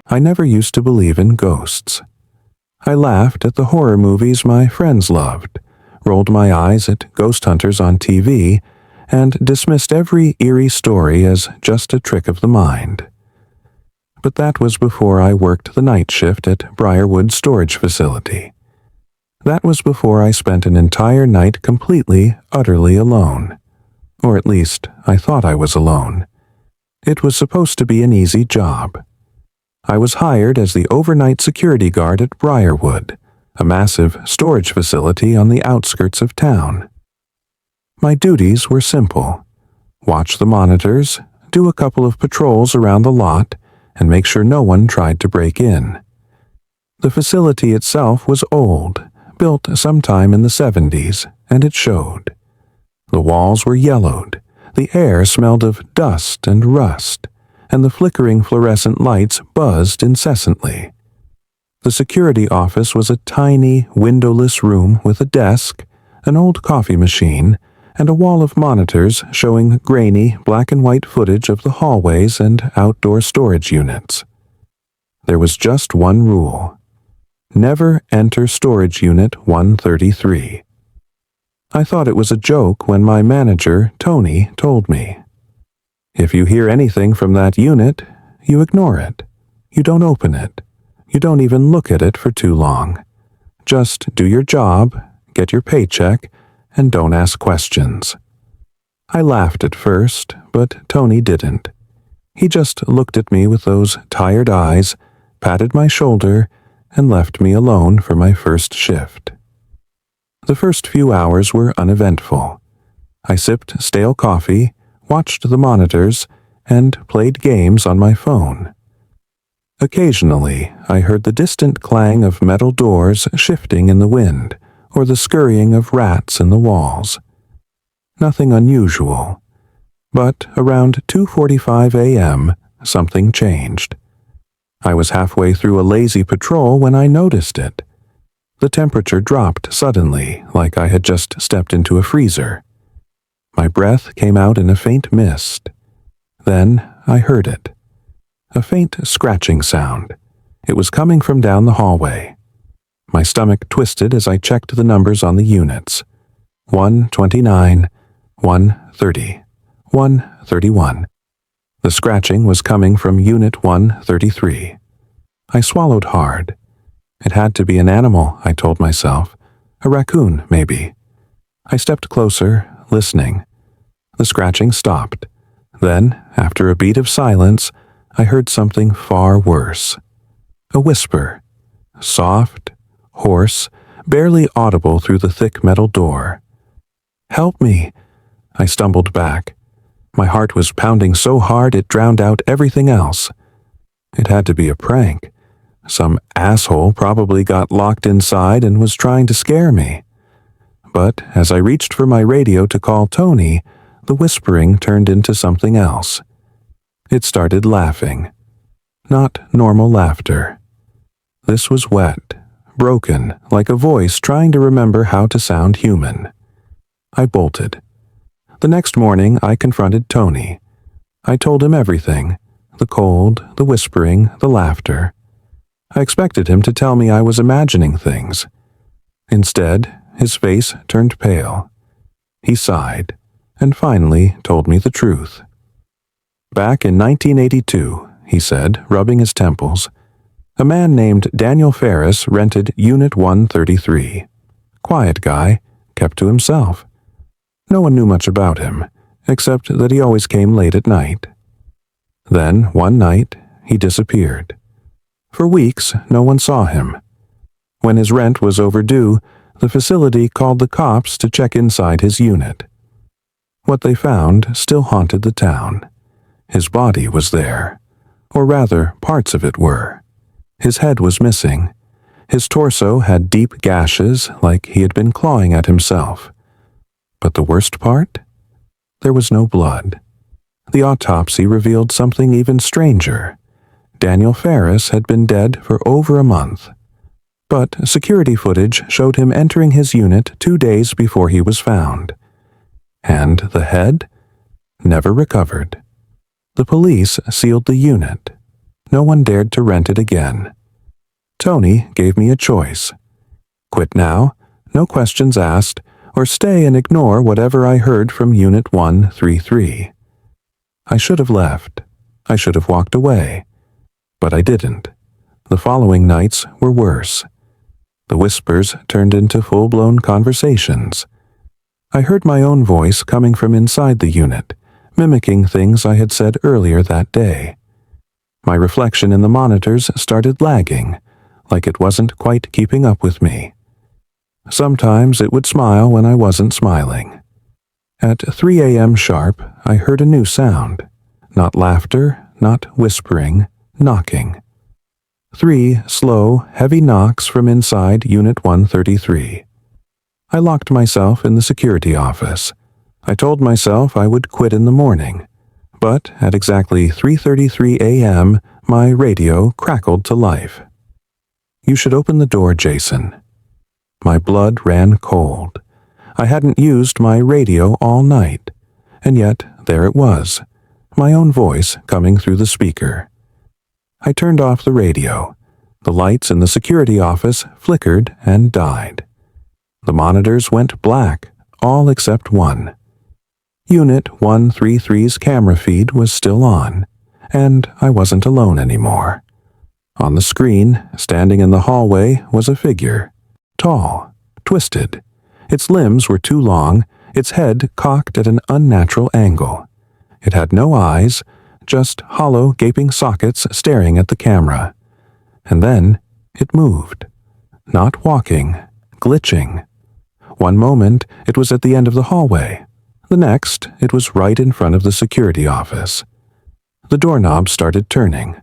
I never used to believe in ghosts. I laughed at the horror movies my friends loved, rolled my eyes at ghost hunters on TV, and dismissed every eerie story as just a trick of the mind. But that was before I worked the night shift at Briarwood Storage Facility. That was before I spent an entire night completely, utterly alone. Or at least, I thought I was alone. It was supposed to be an easy job. I was hired as the overnight security guard at Briarwood, a massive storage facility on the outskirts of town. My duties were simple: watch the monitors, do a couple of patrols around the lot, and make sure no one tried to break in. The facility itself was old, built sometime in the 70s, and it showed. The walls were yellowed, the air smelled of dust and rust, and the flickering fluorescent lights buzzed incessantly. The security office was a tiny, windowless room with a desk, an old coffee machine, and a wall of monitors showing grainy black and white footage of the hallways and outdoor storage units. There was just one rule: never enter storage unit 133. I thought it was a joke when my manager, Tony, told me, "If you hear anything from that unit, you ignore it. You don't open it. You don't even look at it for too long. Just do your job, get your paycheck, and don't ask questions." I laughed at first, but Tony didn't. He just looked at me with those tired eyes, patted my shoulder, and left me alone for my first shift. The first few hours were uneventful. I sipped stale coffee, watched the monitors, and played games on my phone. Occasionally, I heard the distant clang of metal doors shifting in the wind, or the scurrying of rats in the walls. Nothing unusual. But around 2:45 a.m., something changed. I was halfway through a lazy patrol when I noticed it. The temperature dropped suddenly, like I had just stepped into a freezer. My breath came out in a faint mist. Then I heard it. A faint scratching sound. It was coming from down the hallway. My stomach twisted as I checked the numbers on the units. 129, 130, 131. The scratching was coming from Unit 133. I swallowed hard. It had to be an animal, I told myself. A raccoon, maybe. I stepped closer, listening. The scratching stopped. Then, after a beat of silence, I heard something far worse. A whisper. Soft, hoarse, barely audible through the thick metal door. "Help me!" I stumbled back. My heart was pounding so hard it drowned out everything else. It had to be a prank. Some asshole probably got locked inside and was trying to scare me. But as I reached for my radio to call Tony, the whispering turned into something else. It started laughing. Not normal laughter. This was wet, broken, like a voice trying to remember how to sound human. I bolted. The next morning, I confronted Tony. I told him everything: the cold, the whispering, the laughter. I expected him to tell me I was imagining things. Instead, his face turned pale. He sighed, and finally told me the truth. "Back in 1982, he said, rubbing his temples, a man named Daniel Ferris rented Unit 133. Quiet guy, kept to himself. No one knew much about him, except that he always came late at night. Then, one night, he disappeared. For weeks, no one saw him. When his rent was overdue, the facility called the cops to check inside his unit. What they found still haunted the town. His body was there, or rather, parts of it were. His head was missing. His torso had deep gashes, like he had been clawing at himself. But the worst part? There was no blood. The autopsy revealed something even stranger. Daniel Ferris had been dead for over a month. But security footage showed him entering his unit 2 days before he was found. And the head? Never recovered. The police sealed the unit. No one dared to rent it again. Tony gave me a choice. Quit now, no questions asked, or stay and ignore whatever I heard from Unit 133. I should have left. I should have walked away. But I didn't. The following nights were worse. The whispers turned into full-blown conversations. I heard my own voice coming from inside the unit, mimicking things I had said earlier that day. My reflection in the monitors started lagging, like it wasn't quite keeping up with me. Sometimes it would smile when I wasn't smiling. At 3 a.m. sharp, I heard a new sound. Not laughter, not whispering, knocking. 3 slow, heavy knocks from inside Unit 133. I locked myself in the security office. I told myself I would quit in the morning. But at exactly 3:33 a.m., my radio crackled to life. "You should open the door, Jason." My blood ran cold. I hadn't used my radio all night, and yet there it was, my own voice coming through the speaker. I turned off the radio. The lights in the security office flickered and died. The monitors went black, all except one. Unit 133's camera feed was still on, and I wasn't alone anymore. On the screen, standing in the hallway, was a figure. Tall, twisted. Its limbs were too long, its head cocked at an unnatural angle. It had no eyes, just hollow, gaping sockets staring at the camera. And then it moved. Not walking, glitching. One moment it was at the end of the hallway. The next, it was right in front of the security office. The doorknob started turning.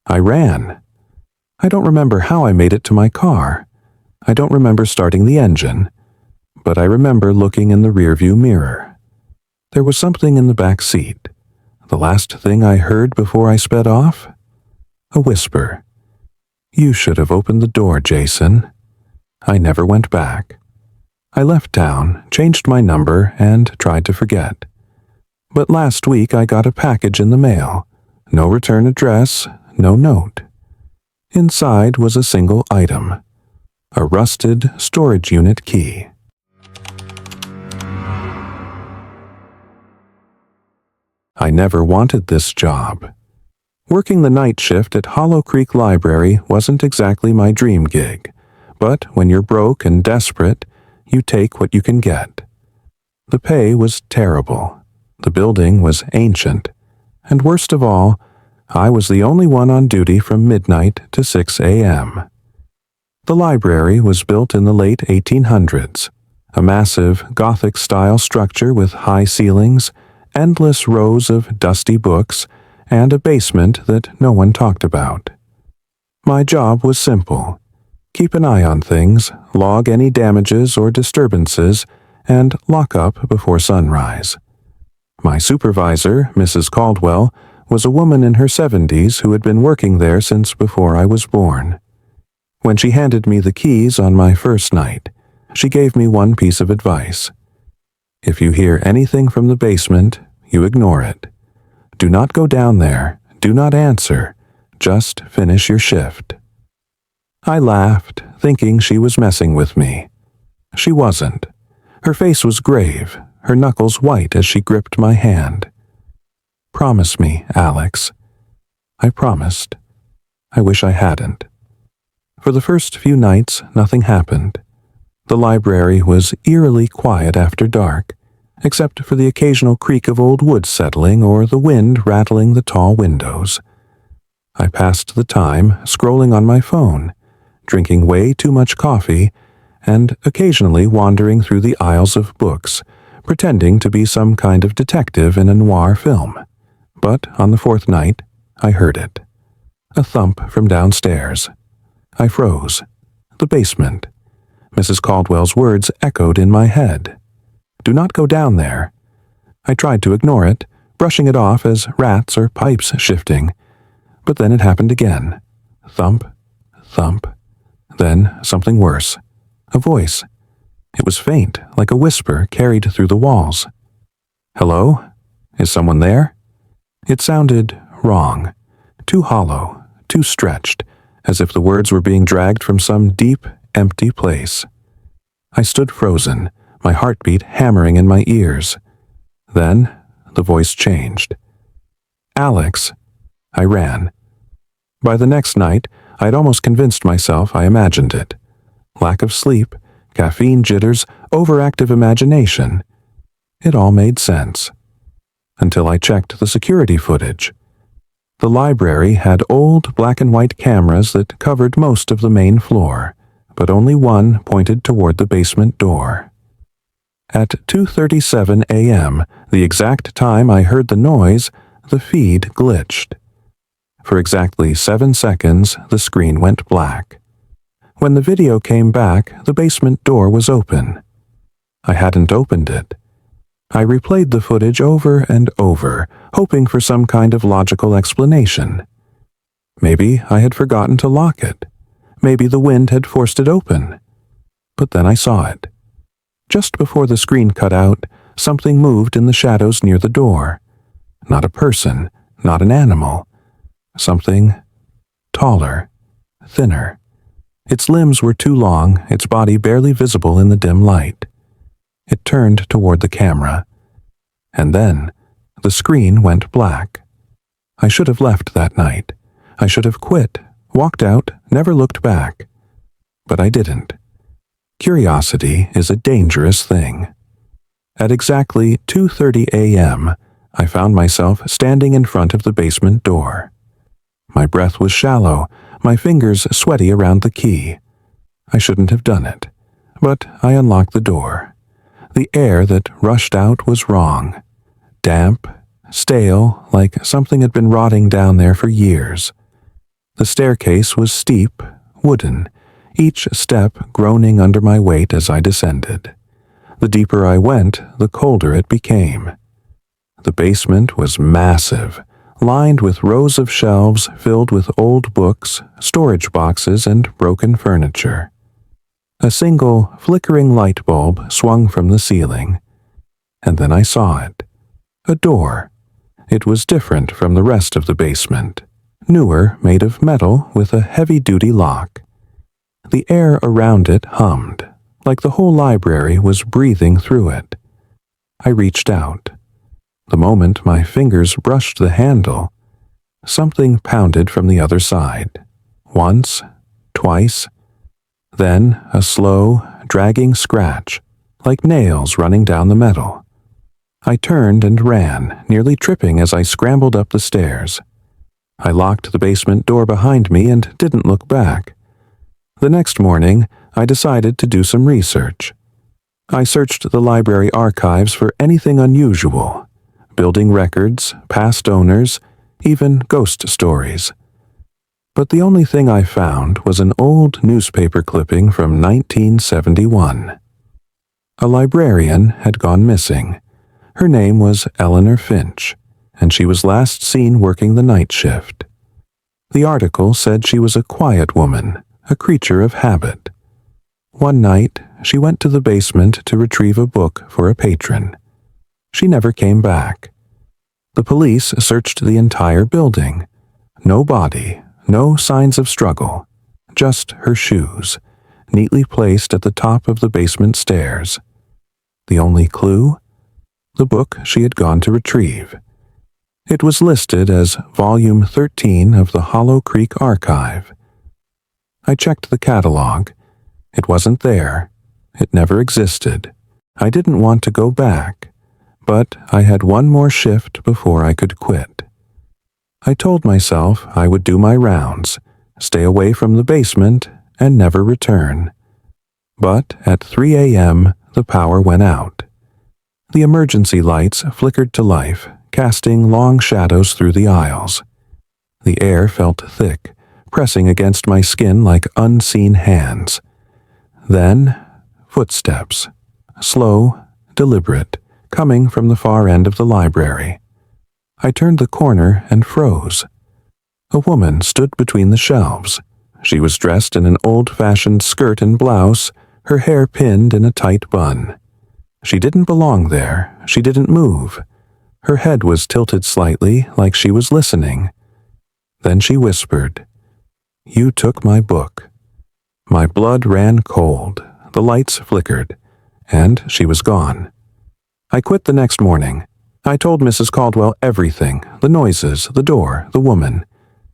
I ran. I don't remember how I made it to my car. I don't remember starting the engine. But I remember looking in the rearview mirror. There was something in the back seat. The last thing I heard before I sped off? A whisper. "You should have opened the door, Jason." I never went back. I left town, changed my number, and tried to forget. But last week I got a package in the mail. No return address, no note. Inside was a single item. A rusted storage unit key. I never wanted this job. Working the night shift at Hollow Creek Library wasn't exactly my dream gig, but when you're broke and desperate, you take what you can get. The pay was terrible. The building was ancient. And worst of all, I was the only one on duty from midnight to 6 a.m. The library was built in the late 1800s, a massive Gothic-style structure with high ceilings, endless rows of dusty books, and a basement that no one talked about. My job was simple. Keep an eye on things, log any damages or disturbances, and lock up before sunrise. My supervisor, Mrs. Caldwell, was a woman in her 70s who had been working there since before I was born. When she handed me the keys on my first night, she gave me one piece of advice. If you hear anything from the basement, you ignore it. Do not go down there, do not answer, just finish your shift. I laughed, thinking she was messing with me. She wasn't. Her face was grave, her knuckles white as she gripped my hand. "Promise me, Alex." I promised. I wish I hadn't. For the first few nights, nothing happened. The library was eerily quiet after dark, except for the occasional creak of old wood settling or the wind rattling the tall windows. I passed the time scrolling on my phone, drinking way too much coffee, and occasionally wandering through the aisles of books, pretending to be some kind of detective in a noir film. But on the fourth night, I heard it. A thump from downstairs. I froze. The basement. Mrs. Caldwell's words echoed in my head. "Do not go down there." I tried to ignore it, brushing it off as rats or pipes shifting. But then it happened again. Thump, thump. Then something worse. A voice. It was faint, like a whisper carried through the walls. "Hello? Is someone there?" It sounded wrong. too hollow, too stretched, as if the words were being dragged from some deep, empty place. I stood frozen, my heartbeat hammering in my ears. Then, the voice changed. "Alex." I ran. By the next night, I had almost convinced myself I imagined it. Lack of sleep, caffeine jitters, overactive imagination. It all made sense. Until I checked the security footage. The library had old black and white cameras that covered most of the main floor, but only one pointed toward the basement door. At 2:37 a.m., the exact time I heard the noise, the feed glitched. For exactly 7 seconds, the screen went black. When the video came back, the basement door was open. I hadn't opened it. I replayed the footage over and over, hoping for some kind of logical explanation. Maybe I had forgotten to lock it. Maybe the wind had forced it open. But then I saw it. Just before the screen cut out, something moved in the shadows near the door. Not a person, not an animal. Something taller, thinner. Its limbs were too long, its body barely visible in the dim light. It turned toward the camera. And then, the screen went black. I should have left that night. I should have quit, walked out, never looked back. But I didn't. Curiosity is a dangerous thing. At exactly 2:30 a.m., I found myself standing in front of the basement door. My breath was shallow, my fingers sweaty around the key. I shouldn't have done it, but I unlocked the door. The air that rushed out was wrong. Damp, stale, like something had been rotting down there for years. The staircase was steep, wooden, each step groaning under my weight as I descended. The deeper I went, the colder it became. The basement was massive, lined with rows of shelves filled with old books, storage boxes, and broken furniture. A single, flickering light bulb swung from the ceiling. And then I saw it. A door. It was different from the rest of the basement. Newer, made of metal with a heavy-duty lock. The air around it hummed, like the whole library was breathing through it. I reached out. The moment my fingers brushed the handle, something pounded from the other side. Once, twice, then a slow, dragging scratch, like nails running down the metal. I turned and ran, nearly tripping as I scrambled up the stairs. I locked the basement door behind me and didn't look back. The next morning, I decided to do some research. I searched the library archives for anything unusual, building records, past owners, even ghost stories. But the only thing I found was an old newspaper clipping from 1971. A librarian had gone missing. Her name was Eleanor Finch, and she was last seen working the night shift. The article said she was a quiet woman, a creature of habit. One night, she went to the basement to retrieve a book for a patron. She never came back. The police searched the entire building. No body, no signs of struggle, just her shoes, neatly placed at the top of the basement stairs. The only clue? The book she had gone to retrieve. It was listed as Volume 13 of the Hollow Creek Archive. I checked the catalog. It wasn't there. It never existed. I didn't want to go back, but I had one more shift before I could quit. I told myself I would do my rounds, stay away from the basement, and never return. But at 3 a.m., the power went out. The emergency lights flickered to life, casting long shadows through the aisles. The air felt thick, pressing against my skin like unseen hands. Then, footsteps, slow, deliberate, coming from the far end of the library. I turned the corner and froze. A woman stood between the shelves. She was dressed in an old-fashioned skirt and blouse, her hair pinned in a tight bun. She didn't belong there. She didn't move. Her head was tilted slightly, like she was listening. Then she whispered, "You took my book." My blood ran cold, the lights flickered, and she was gone. I quit the next morning. I told Mrs. Caldwell everything, the noises, the door, the woman.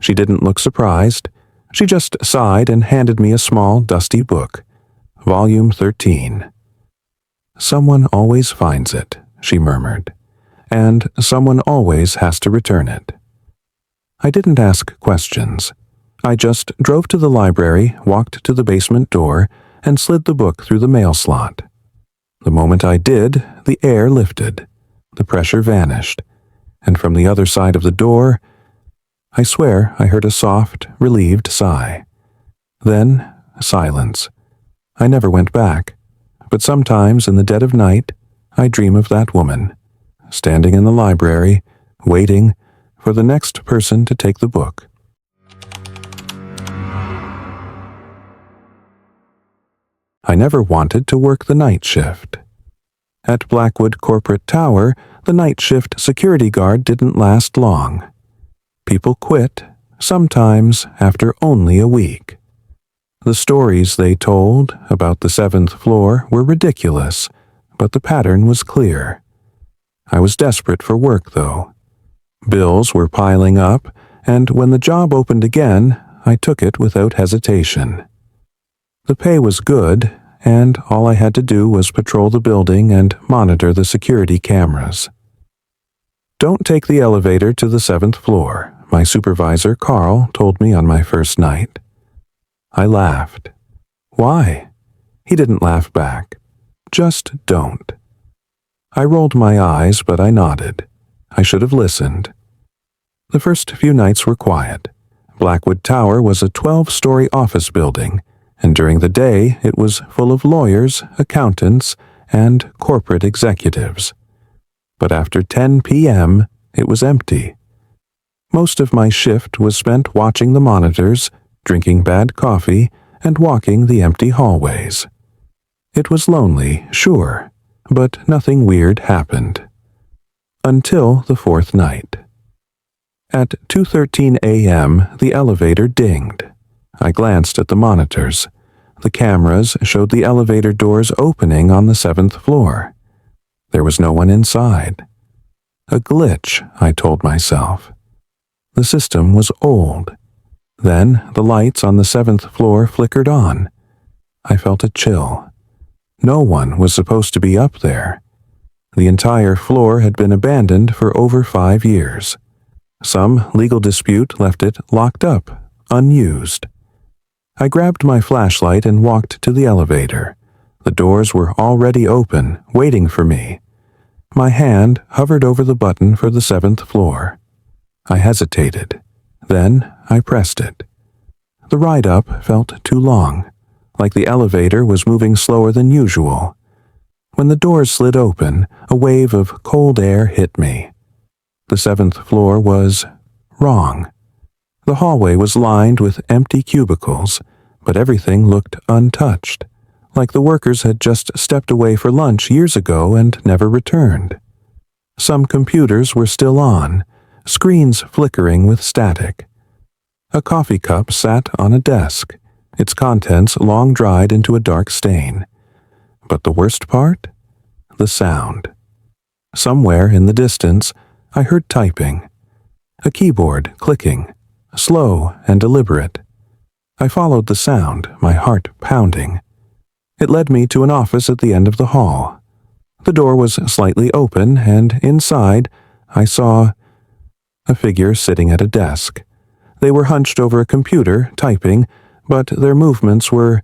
She didn't look surprised. She just sighed and handed me a small, dusty book. Volume 13. "Someone always finds it," she murmured, "and someone always has to return it." I didn't ask questions. I just drove to the library, walked to the basement door, and slid the book through the mail slot. The moment I did, the air lifted, the pressure vanished, and from the other side of the door, I swear I heard a soft, relieved sigh. Then, silence. I never went back, but sometimes in the dead of night, I dream of that woman, standing in the library, waiting for the next person to take the book. I never wanted to work the night shift. At Blackwood Corporate Tower, the night shift security guard didn't last long. People quit, sometimes after only a week. The stories they told about the 7th floor were ridiculous, but the pattern was clear. I was desperate for work, though. Bills were piling up, and when the job opened again, I took it without hesitation. The pay was good, and all I had to do was patrol the building and monitor the security cameras. "Don't take the elevator to the 7th floor," my supervisor, Carl, told me on my first night. I laughed. "Why?" He didn't laugh back. "Just don't." I rolled my eyes, but I nodded. I should have listened. The first few nights were quiet. Blackwood Tower was a 12-story office building, and during the day it was full of lawyers, accountants, and corporate executives. But after 10 p.m., it was empty. Most of my shift was spent watching the monitors, drinking bad coffee, and walking the empty hallways. It was lonely, sure, but nothing weird happened. Until the fourth night. At 2:13 a.m., the elevator dinged. I glanced at the monitors. The cameras showed the elevator doors opening on the 7th floor. There was no one inside. A glitch, I told myself. The system was old. Then the lights on the 7th floor flickered on. I felt a chill. No one was supposed to be up there. The entire floor had been abandoned for over 5 years. Some legal dispute left it locked up, unused. I grabbed my flashlight and walked to the elevator. The doors were already open, waiting for me. My hand hovered over the button for the 7th floor. I hesitated. Then I pressed it. The ride up felt too long, like the elevator was moving slower than usual. When the doors slid open, a wave of cold air hit me. The 7th floor was wrong. The hallway was lined with empty cubicles, but everything looked untouched, like the workers had just stepped away for lunch years ago and never returned. Some computers were still on, screens flickering with static. A coffee cup sat on a desk, its contents long dried into a dark stain. But the worst part? The sound. Somewhere in the distance, I heard typing. A keyboard clicking, slow and deliberate. I followed the sound, my heart pounding. It led me to an office at the end of the hall. The door was slightly open, and inside, I saw a figure sitting at a desk. They were hunched over a computer, typing, but their movements were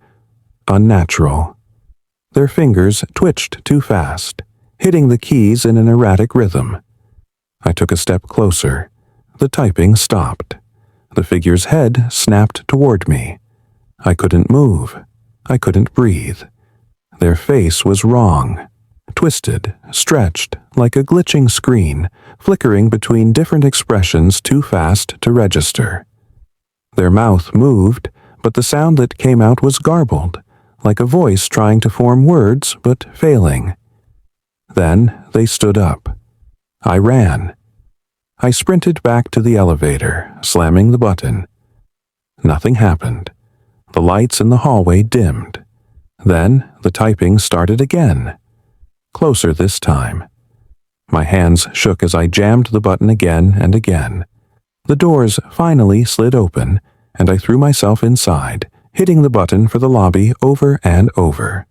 unnatural. Their fingers twitched too fast, hitting the keys in an erratic rhythm. I took a step closer. The typing stopped. The figure's head snapped toward me. I couldn't move. I couldn't breathe. Their face was wrong, twisted, stretched, like a glitching screen, flickering between different expressions too fast to register. Their mouth moved, but the sound that came out was garbled, like a voice trying to form words but failing. Then they stood up. I ran. I sprinted back to the elevator, slamming the button. Nothing happened. The lights in the hallway dimmed. Then the typing started again. Closer this time. My hands shook as I jammed the button again and again. The doors finally slid open, and I threw myself inside, hitting the button for the lobby over and over.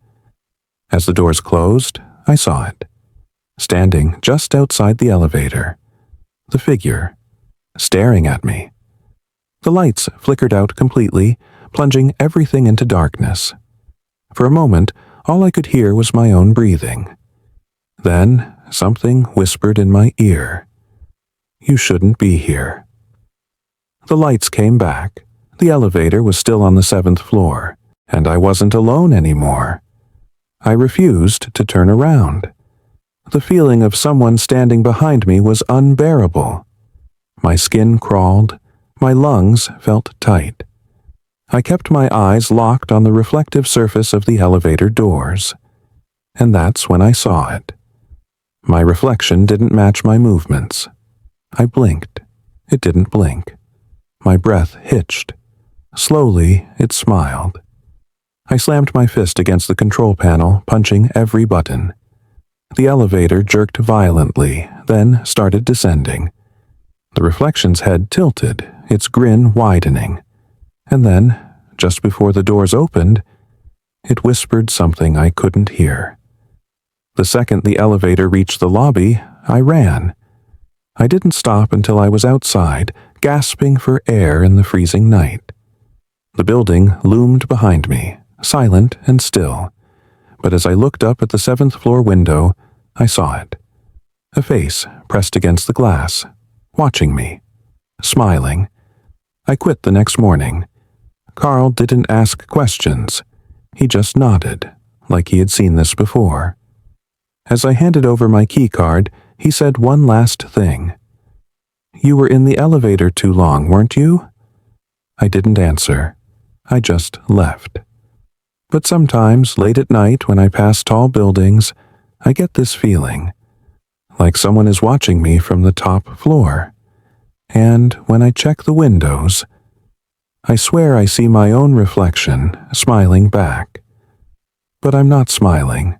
As the doors closed, I saw it. Standing just outside the elevator. The figure. Staring at me. The lights flickered out completely, plunging everything into darkness. For a moment, all I could hear was my own breathing. Then, something whispered in my ear. You shouldn't be here. The lights came back. The elevator was still on the 7th floor, and I wasn't alone anymore. I refused to turn around. The feeling of someone standing behind me was unbearable. My skin crawled. My lungs felt tight. I kept my eyes locked on the reflective surface of the elevator doors. And that's when I saw it. My reflection didn't match my movements. I blinked. It didn't blink. My breath hitched. Slowly, it smiled. I slammed my fist against the control panel, punching every button. The elevator jerked violently, then started descending. The reflection's head tilted, its grin widening. And then, just before the doors opened, it whispered something I couldn't hear. The second the elevator reached the lobby, I ran. I didn't stop until I was outside, gasping for air in the freezing night. The building loomed behind me, silent and still. But as I looked up at the 7th floor window, I saw it. A face pressed against the glass, watching me, smiling. I quit the next morning. Carl didn't ask questions. He just nodded, like he had seen this before. As I handed over my key card, he said one last thing. You were in the elevator too long, weren't you? I didn't answer. I just left. But sometimes, late at night when I pass tall buildings, I get this feeling, like someone is watching me from the top floor. And when I check the windows, I swear I see my own reflection smiling back. But I'm not smiling.